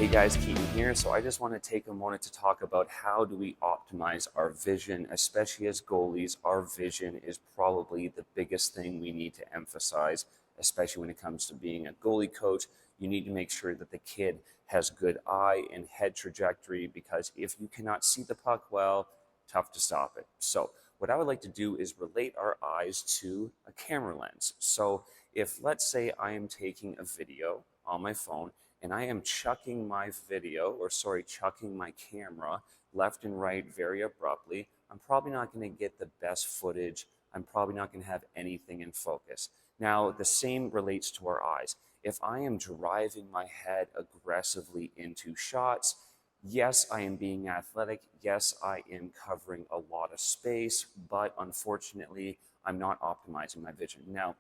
Hey guys, Keaton here. So I just want to take a moment to talk about how do we optimize our vision, especially as goalies. Our vision is probably the biggest thing we need to emphasize, especially when it comes to being a goalie coach. You need to make sure that the kid has good eye and head trajectory, because if you cannot see the puck well, tough to stop it. So what I would like to do is relate our eyes to a camera lens. So if, let's say, I am taking a video on my phone and I am chucking my chucking my camera left and right very abruptly, I'm probably not going to get the best footage. I'm probably not going to have anything in focus. Now, the same relates to our eyes. If I am driving my head aggressively into shots, yes, I am being athletic. Yes, I am covering a lot of space, but unfortunately, I'm not optimizing my vision. Now,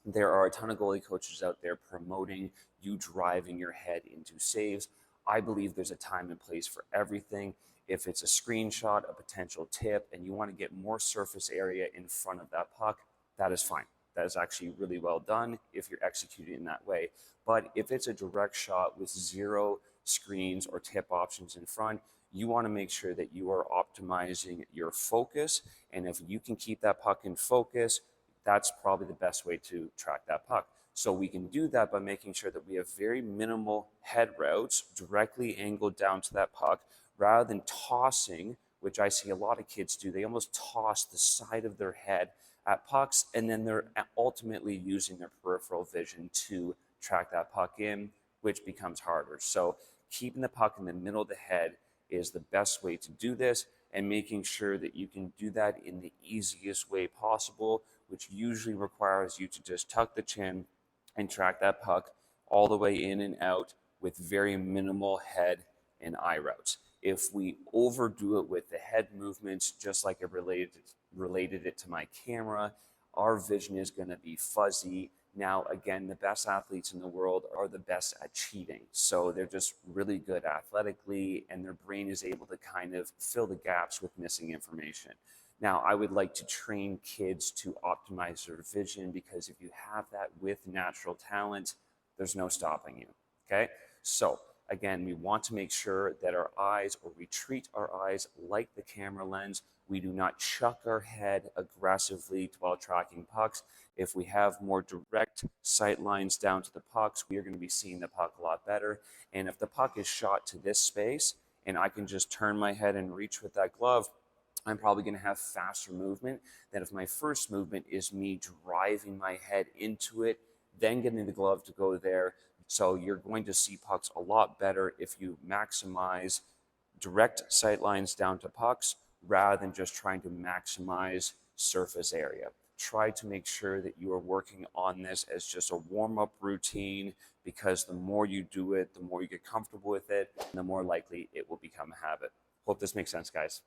there are a ton of goalie coaches out there promoting you driving your head into saves. I believe there's a time and place for everything. If it's a screenshot, a potential tip, and you want to get more surface area in front of that puck, that is fine. That is actually really well done if you're executing in that way. But if it's a direct shot with zero screens or tip options in front, you want to make sure that you are optimizing your focus. And if you can keep that puck in focus, that's probably the best way to track that puck. So we can do that by making sure that we have very minimal head routes directly angled down to that puck, rather than tossing, which I see a lot of kids do. They almost toss the side of their head at pucks, and then they're ultimately using their peripheral vision to track that puck in, which becomes harder. So keeping the puck in the middle of the head is the best way to do this, and making sure that you can do that in the easiest way possible, which usually requires you to just tuck the chin and track that puck all the way in and out with very minimal head and eye routes. If we overdo it with the head movements, just like I related it to my camera, our vision is going to be fuzzy. Now, again, the best athletes in the world are the best at cheating. So they're just really good athletically, and their brain is able to kind of fill the gaps with missing information. Now, I would like to train kids to optimize their vision, because if you have that with natural talent, there's no stopping you. Okay? So, again, we want to make sure that our eyes, or we treat our eyes like the camera lens. We do not chuck our head aggressively while tracking pucks. If we have more direct sight lines down to the pucks, we are going to be seeing the puck a lot better. And if the puck is shot to this space and I can just turn my head and reach with that glove, I'm probably going to have faster movement than if my first movement is me driving my head into it, then getting the glove to go there. So you're going to see pucks a lot better if you maximize direct sight lines down to pucks, rather than just trying to maximize surface area. Try to make sure that you are working on this as just a warm-up routine, because the more you do it, the more you get comfortable with it, and the more likely it will become a habit. Hope this makes sense, guys.